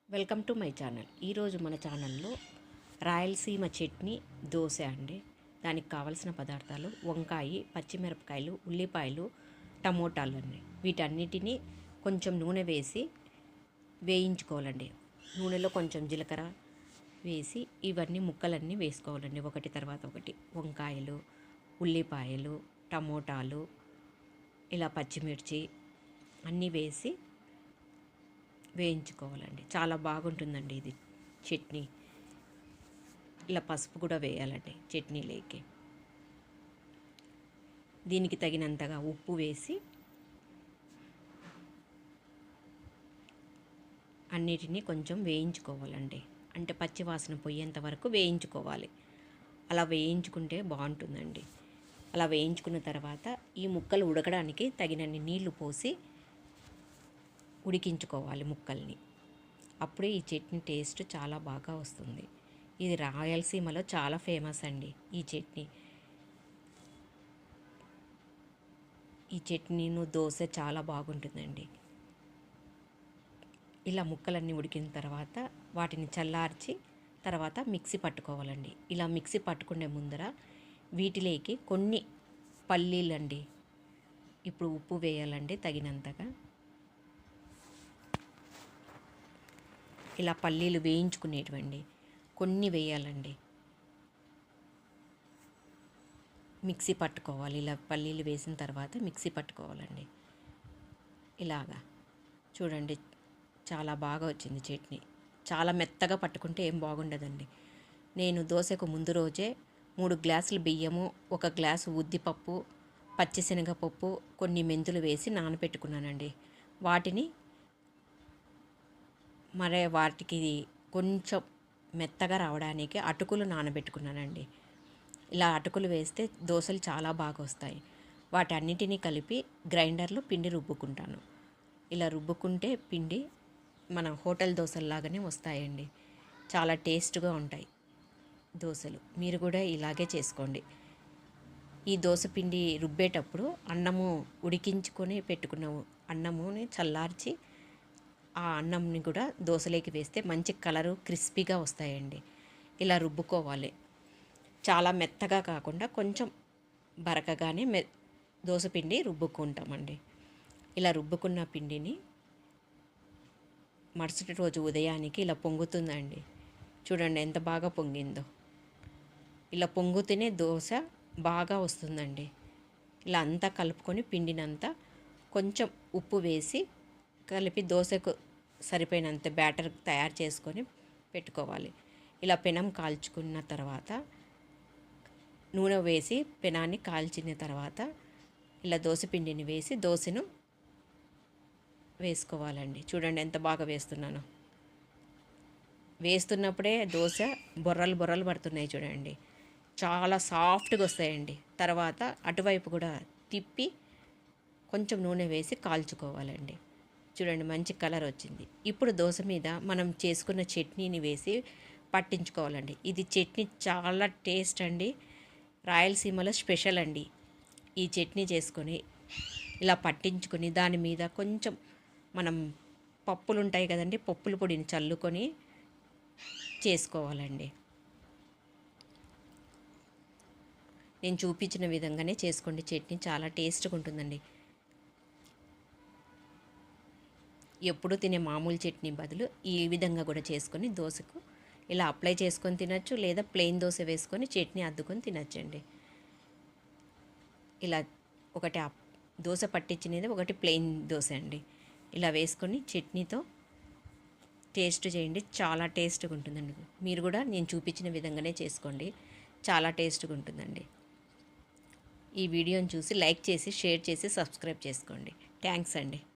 Welcome to my channel. ఈరోజు మన ఛానల్లో రాయలసీమ చట్నీ దోశ అండి. దానికి కావలసిన పదార్థాలు వంకాయ, పచ్చిమిరపకాయలు, ఉల్లిపాయలు, టమోటాలు అండి. వీటన్నిటిని కొంచెం నూనె వేసి వేయించుకోవాలండి. నూనెలో కొంచెం జీలకర్ర వేసి ఇవన్నీ ముక్కలన్నీ వేసుకోవాలండి, ఒకటి తర్వాత ఒకటి. వంకాయలు, ఉల్లిపాయలు, టమోటాలు, ఇలా పచ్చిమిర్చి అన్నీ వేసి వేయించుకోవాలండి. చాలా బాగుంటుందండి ఇది చట్నీ. ఇలా పసుపు కూడా వేయాలండి చట్నీలోకి. దీనికి తగినంతగా ఉప్పు వేసి అన్నిటినీ కొంచెం వేయించుకోవాలండి. అంటే పచ్చివాసన పోయేంత వరకు వేయించుకోవాలి. అలా వేయించుకుంటే బాగుంటుందండి. అలా వేయించుకున్న తర్వాత ఈ ముక్కలు ఉడకడానికి తగినన్ని నీళ్లు పోసి ఉడికించుకోవాలి ముక్కల్ని. అప్పుడే ఈ చట్నీ టేస్ట్ చాలా బాగా వస్తుంది. ఇది రాయలసీమలో చాలా ఫేమస్ అండి ఈ చట్నీ. ఈ చట్నీను దోశ చాలా బాగుంటుందండి. ఇలా ముక్కలన్నీ ఉడికిన తర్వాత వాటిని చల్లార్చి తర్వాత మిక్సీ పట్టుకోవాలండి. ఇలా మిక్సీ పట్టుకునే ముందర వీటిలోకి కొన్ని పల్లీలండి, ఇప్పుడు ఉప్పు వేయాలండి తగినంతగా. ఇలా పల్లీలు వేయించుకునేటివండి కొన్ని వేయాలండి. మిక్సీ పట్టుకోవాలి. ఇలా పల్లీలు వేసిన తర్వాత మిక్సీ పట్టుకోవాలండి. ఇలాగా చూడండి, చాలా బాగా వచ్చింది చట్నీ. చాలా మెత్తగా పట్టుకుంటే ఏం బాగుండదండి. నేను దోశకు ముందు రోజే 3 గ్లాసులు బియ్యము, 1 గ్లాసు ఉద్దిపప్పు, పచ్చిశనగపప్పు, కొన్ని మెంతులు వేసి నానబెట్టుకున్నానండి. వాటికి కొంచెం మెత్తగా రావడానికి అటుకులు నానబెట్టుకున్నానండి. ఇలా అటుకులు వేస్తే దోశలు చాలా బాగా వస్తాయి. వాటన్నిటినీ కలిపి గ్రైండర్లో పిండి రుబ్బుకుంటాను. ఇలా రుబ్బుకుంటే పిండి మన హోటల్ దోశల్లాగానే వస్తాయండి. చాలా టేస్ట్గా ఉంటాయి దోశలు. మీరు కూడా ఇలాగే చేసుకోండి. ఈ దోశ పిండి రుబ్బేటప్పుడు అన్నము ఉడికించుకొని పెట్టుకున్న అన్నముని చల్లార్చి ఆ అన్నంని కూడా దోశలోకి వేస్తే మంచి కలరు క్రిస్పీగా వస్తాయండి. ఇలా రుబ్బుకోవాలి. చాలా మెత్తగా కాకుండా కొంచెం బరకగానే దోశపిండి రుబ్బుకుంటామండి. ఇలా రుబ్బుకున్న పిండిని మరుసటి రోజు ఉదయానికి ఇలా పొంగుతుందండి. చూడండి ఎంత బాగా పొంగిందో. ఇలా పొంగుతూనే దోశ బాగా వస్తుందండి. ఇలా అంతా కలుపుకొని పిండినంతా కొంచెం ఉప్పు వేసి కలిపి దోశకు సరిపోయినంత బ్యాటర్ తయారు చేసుకొని పెట్టుకోవాలి. ఇలా పెనం కాల్చుకున్న తర్వాత నూనె వేసి పెనాన్ని కాల్చిన తర్వాత ఇలా దోశపిండిని వేసి దోశను వేసుకోవాలండి. చూడండి ఎంత బాగా వేస్తున్నానో. వేస్తున్నప్పుడే దోశ బొర్రలు బొర్రలు పడుతున్నాయి చూడండి. చాలా సాఫ్ట్గా వస్తాయండి. తర్వాత అటువైపు కూడా తిప్పి కొంచెం నూనె వేసి కాల్చుకోవాలండి. చూడండి మంచి కలర్ వచ్చింది. ఇప్పుడు దోశ మీద మనం చేసుకున్న చట్నీని వేసి పట్టించుకోవాలండి. ఇది చట్నీ చాలా టేస్ట్ అండి. రాయలసీమలో స్పెషల్ అండి. ఈ చట్నీ చేసుకొని ఇలా పట్టించుకొని దాని మీద కొంచెం మనం పప్పులు ఉంటాయి కదండి, పప్పుల పొడిని చల్లుకొని చేసుకోవాలండి. నేను చూపించిన విధంగానే చేసుకోండి. చట్నీ చాలా టేస్ట్గా ఉంటుందండి. ఎప్పుడు తినే మామూలు చట్నీ బదులు ఈ విధంగా కూడా చేసుకొని దోశకు ఇలా అప్లై చేసుకొని తినచ్చు, లేదా ప్లెయిన్ దోశ వేసుకొని చట్నీ అద్దుకొని తినచ్చండి. ఇలా ఒకటి దోశ పట్టించినది, ఒకటి ప్లెయిన్ దోశ అండి. ఇలా వేసుకొని చట్నీతో టేస్ట్ చేయండి. చాలా టేస్ట్గా ఉంటుందండి. మీరు కూడా నేను చూపించిన విధంగానే చేసుకోండి. చాలా టేస్ట్గా ఉంటుందండి. ఈ వీడియోని చూసి లైక్ చేసి, షేర్ చేసి, సబ్స్క్రైబ్ చేసుకోండి. థ్యాంక్స్ అండి.